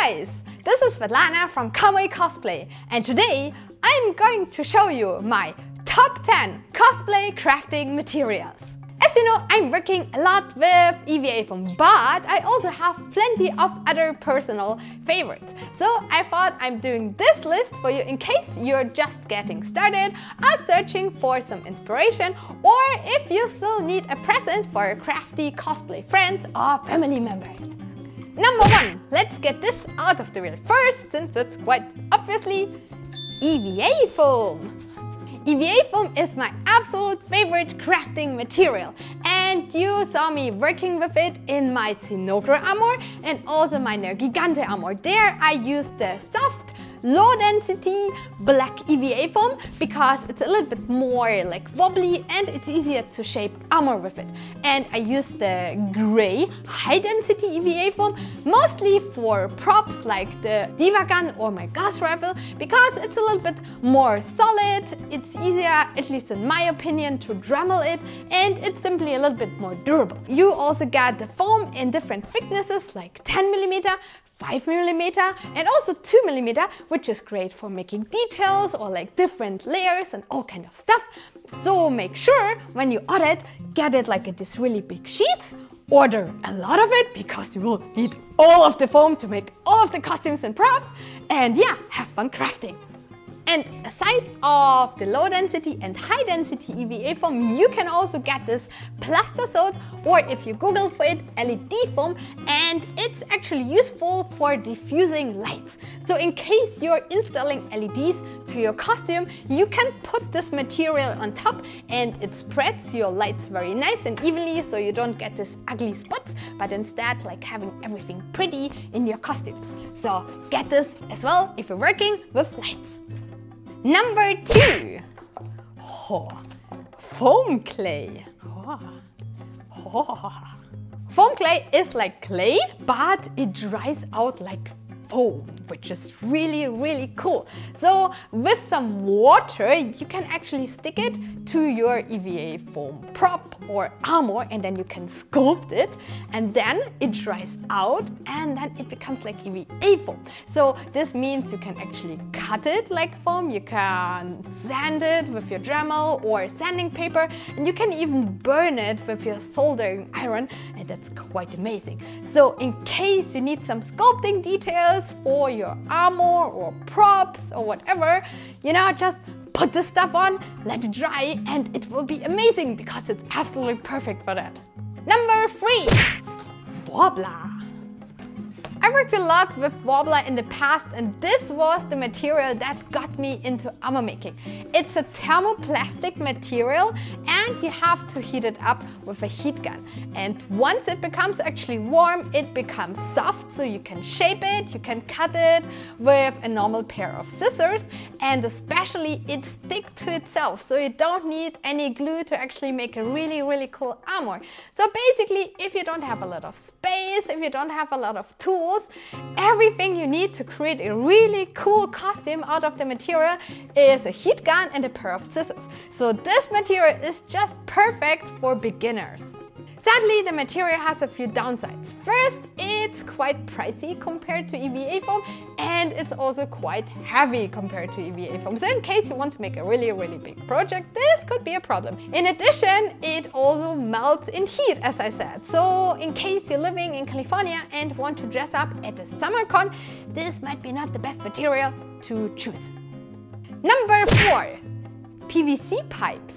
guys, this is Svetlana from Cosplay, and today I'm going to show you my top 10 cosplay crafting materials. As you know, I'm working a lot with EVA foam, but I also have plenty of other personal favorites. So I thought I'm doing this list for you in case you're just getting started or searching for some inspiration, or if you still need a present for crafty cosplay friends or family members. Number 1, let's get this out of the way first, since it's quite obviously EVA foam. EVA foam is my absolute favorite crafting material, and you saw me working with it in my Zinogre armor and also my Nergigante armor. There I used the soft, low density black EVA foam because it's a little bit more like wobbly and it's easier to shape armor with it. And I used the gray high density EVA foam mostly for props like the Diva gun or my gas rifle because it's a little bit more solid, it's easier, at least in my opinion, to Dremel it, and it's simply a little bit more durable. You also got the foam in different thicknesses like 10mm, 5mm and also 2mm, which is great for making details or like different layers and all kind of stuff. So make sure when you order it, get it like in this really big sheet. Order a lot of it because you will need all of the foam to make all of the costumes and props, and yeah, have fun crafting. And aside of the low density and high density EVA foam, you can also get this plastisode, or if you Google for it, LED foam, and it's actually useful for diffusing lights. So in case you're installing LEDs to your costume, you can put this material on top and it spreads your lights very nice and evenly, so you don't get this ugly spots, but instead like having everything pretty in your costumes. So get this as well if you're working with lights. Number 2, foam clay. Foam clay is like clay, but it dries out like foam, which is really cool. So with some water, you can actually stick it to your EVA foam prop or armor, and then you can sculpt it, and then it dries out, and then it becomes like EVA foam. So this means you can actually cut it like foam, you can sand it with your Dremel or sanding paper, and you can even burn it with your soldering iron, and that's quite amazing. So in case you need some sculpting details for your armor or props or whatever, you know, just put the stuff on, let it dry, and it will be amazing because it's absolutely perfect for that. Number 3, WORBLA. I worked a lot with WORBLA in the past, and this was the material that got me into armor making. It's a thermoplastic material, and you have to heat it up with a heat gun. And once it becomes actually warm, it becomes soft, so you can shape it, you can cut it with a normal pair of scissors, and especially it sticks to itself, so you don't need any glue to actually make a really cool armor. So basically, if you don't have a lot of space, if you don't have a lot of tools, everything you need to create a really cool costume out of the material is a heat gun and a pair of scissors. So this material is just perfect for beginners. Sadly, the material has a few downsides. First, it's quite pricey compared to EVA foam, and it's also quite heavy compared to EVA foam. So in case you want to make a really big project, this could be a problem. In addition, it also melts in heat, as I said. So in case you're living in California and want to dress up at a summer con, this might be not the best material to choose. Number 4, PVC pipes.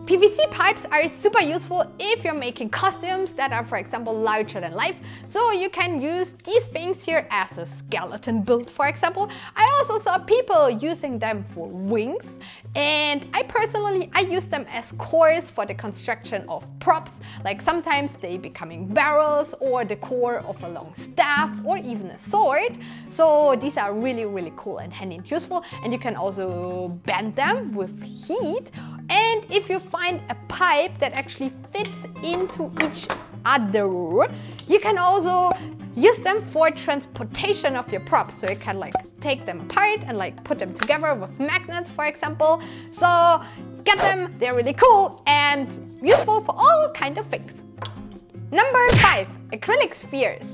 PVC pipes are super useful if you're making costumes that are, for example, larger than life. So you can use these things here as a skeleton build, for example. I also saw people using them for wings, and I personally use them as cores for the construction of props. Like sometimes they becoming barrels or the core of a long staff or even a sword. So these are really cool and handy and useful, and you can also bend them with heat. And if you find a pipe that actually fits into each other, you can also use them for transportation of your props. So you can like take them apart and like put them together with magnets, for example. So get them, they're really cool and useful for all kinds of things. Number 5, acrylic spheres.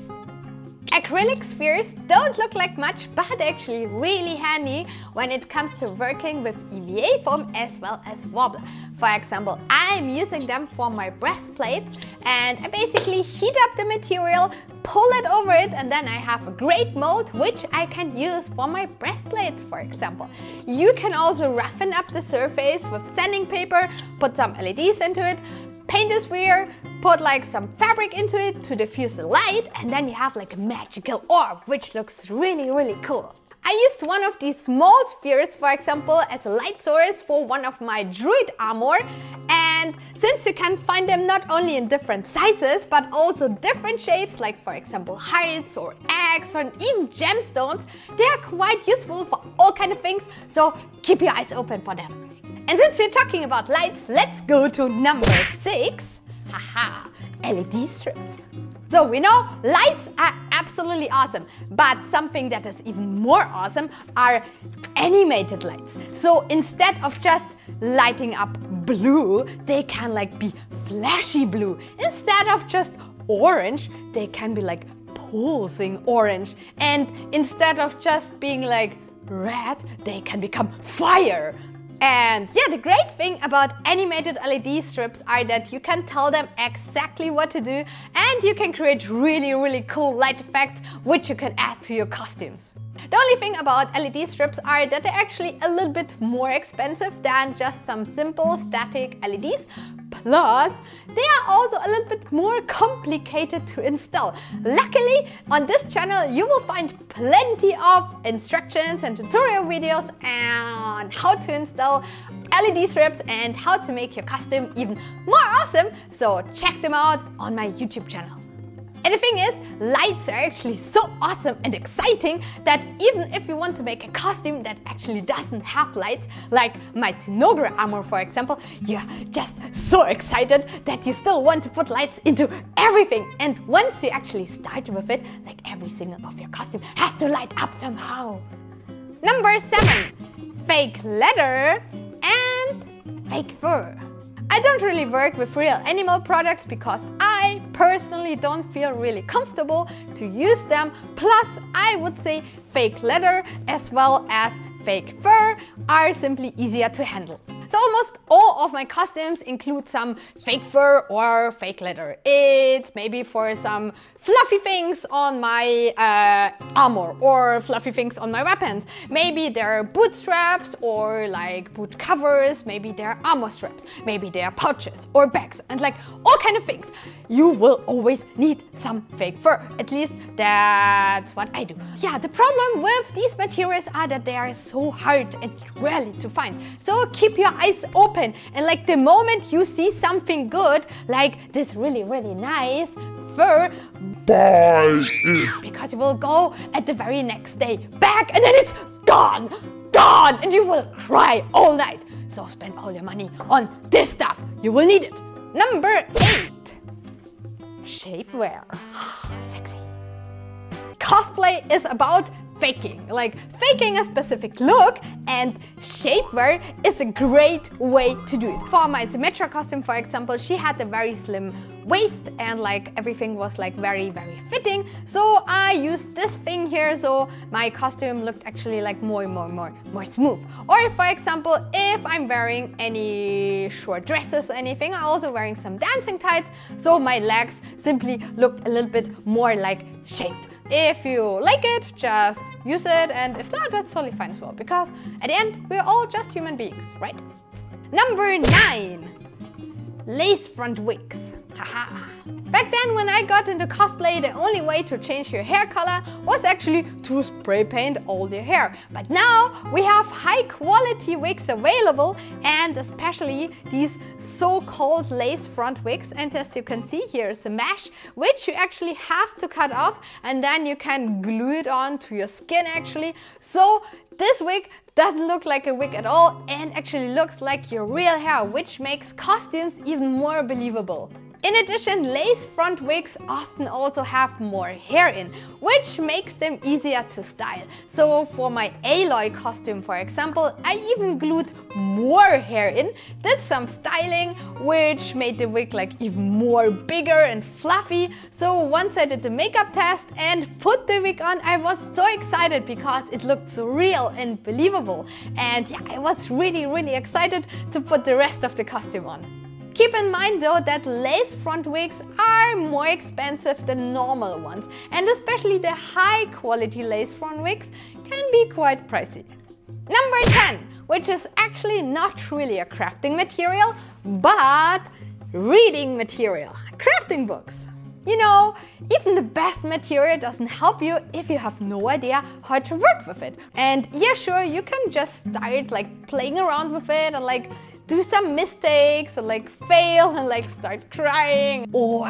Acrylic spheres don't look like much, but actually really handy when it comes to working with EVA foam as well as WORBLA. For example, I'm using them for my breastplates, and I basically heat up the material, pull it over it, and then I have a great mold which I can use for my breastplates, for example. You can also roughen up the surface with sanding paper, put some LEDs into it, paint a sphere, put like some fabric into it to diffuse the light, and then you have like a magical orb which looks really cool. I used one of these small spheres, for example, as a light source for one of my druid armor, and since you can find them not only in different sizes but also different shapes, like for example hearts or eggs or even gemstones, they are quite useful for all kind of things, so keep your eyes open for them. And since we're talking about lights, let's go to number 6. Haha, LED strips. So we know lights are absolutely awesome, but something that is even more awesome are animated lights. So instead of just lighting up blue, they can like be flashy blue. Instead of just orange, they can be like pulsing orange. And instead of just being like red, they can become fire. And yeah, the great thing about animated LED strips are that you can tell them exactly what to do, and you can create really cool light effects which you can add to your costumes. The only thing about LED strips are that they're actually a little bit more expensive than just some simple static LEDs. Plus, they are also a little bit more complicated to install. Luckily, on this channel you will find plenty of instructions and tutorial videos on how to install LED strips and how to make your costume even more awesome, so check them out on my YouTube channel. And the thing is, lights are actually so awesome and exciting that even if you want to make a costume that actually doesn't have lights, like my Tinogra armor for example, you're just so excited that you still want to put lights into everything. And once you actually start with it, like every single of your costume has to light up somehow. Number 7. Fake leather and fake fur. I don't really work with real animal products because I personally don't feel really comfortable to use them. Plus, I would say fake leather as well as fake fur are simply easier to handle. So almost all of my costumes include some fake fur or fake leather. It's maybe for some fluffy things on my armor or fluffy things on my weapons. Maybe they're boot straps or like boot covers. Maybe they're armor straps. Maybe they're pouches or bags and like all kind of things. You will always need some fake fur. At least that's what I do. Yeah, the problem with these materials are that they are so hard and rarely to find. So keep your eyes open, and like the moment you see something good, like this really nice fur, buy it! Because you will go at the very next day back and then it's gone, and you will cry all night. So spend all your money on this stuff. You will need it. Number 8. Shapewear. Sexy. Cosplay is about faking, like faking a specific look, and shapewear is a great way to do it. For my Symmetra costume, for example, she had a very slim waist and like everything was like very fitting, so I used this thing here so my costume looked actually like more smooth. Or for example, if I'm wearing any short dresses or anything, I'm also wearing some dancing tights, so my legs simply look a little bit more like shaped. If you like it, just use it, and if not, that's totally fine as well, because at the end, we're all just human beings, right? Number 9. Lace front wigs. Haha. Back then, when I got into cosplay, the only way to change your hair color was actually to spray paint all your hair. But now we have high quality wigs available, and especially these so-called lace front wigs. And as you can see, here is a mesh which you actually have to cut off, and then you can glue it on to your skin actually. So this wig doesn't look like a wig at all and actually looks like your real hair, which makes costumes even more believable. In addition, lace front wigs often also have more hair in, which makes them easier to style. So for my Aloy costume, for example, I even glued more hair in, did some styling, which made the wig like even more bigger and fluffy. So once I did the makeup test and put the wig on, I was so excited because it looked so real and believable. And yeah, I was really excited to put the rest of the costume on. Keep in mind though that lace front wigs are more expensive than normal ones, and especially the high quality lace front wigs can be quite pricey. Number 10, which is actually not really a crafting material, but reading material, crafting books. You know, even the best material doesn't help you if you have no idea how to work with it. And yeah, sure, you can just start like playing around with it and like do some mistakes and like fail and like start crying. Or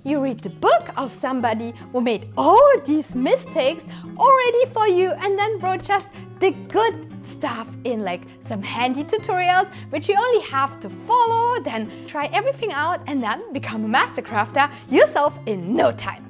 you read the book of somebody who made all these mistakes already for you and then wrote just the good stuff in like some handy tutorials which you only have to follow, then try everything out and then become a master crafter yourself in no time.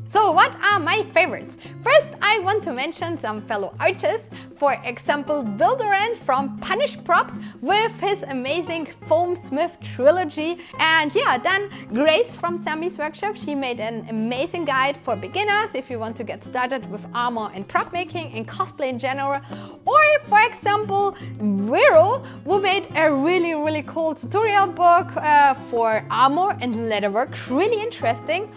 So what are my favorites? First, I want to mention some fellow artists. For example, Wilderan from Punish Props with his amazing Foam Smith trilogy. And yeah, then Grace from Sammy's Workshop. She made an amazing guide for beginners if you want to get started with armor and prop making and cosplay in general. Or for example, Vero, who made a really cool tutorial book for armor and leatherwork. Really interesting.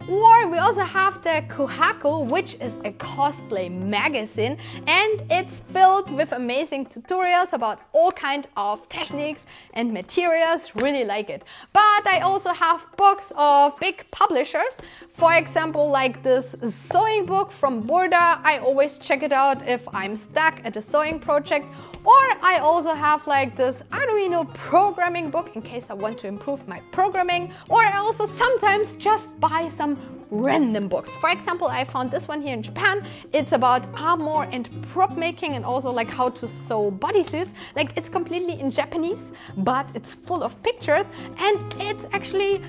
Or we also have the Kohaku, which is a cosplay magazine, and it's filled with amazing tutorials about all kinds of techniques and materials. Really like it. But I also have books of big publishers. For example, like this sewing book from WORBLA. I always check it out if I'm stuck at a sewing project. Or I also have like this Arduino programming book in case I want to improve my programming. Or I also sometimes just buy some random books. For example, I found this one here in Japan. It's about armor and prop making and also like how to sew bodysuits. Like it's completely in Japanese, but it's full of pictures and it's actually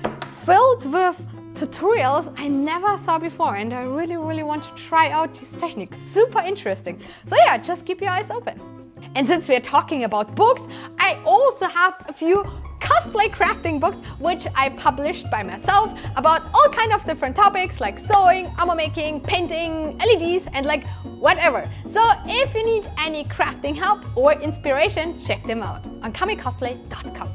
filled with tutorials I never saw before, and I really want to try out these techniques. Super interesting. So yeah, just keep your eyes open. And since we are talking about books, I also have a few cosplay crafting books which I published by myself about all kinds of different topics like sewing, armor making, painting, LEDs and like whatever. So if you need any crafting help or inspiration, check them out on kamicosplay.com.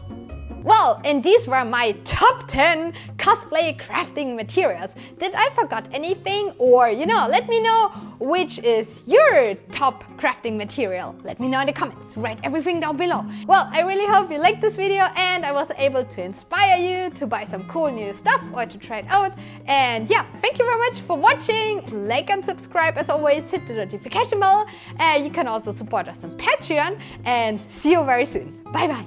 Well, and these were my top 10 cosplay crafting materials. Did I forget anything? Or, you know, let me know which is your top crafting material. Let me know in the comments. Write everything down below. Well, I really hope you liked this video and I was able to inspire you to buy some cool new stuff or to try it out. And yeah, thank you very much for watching. Like and subscribe as always. Hit the notification bell. You can also support us on Patreon and see you very soon. Bye bye.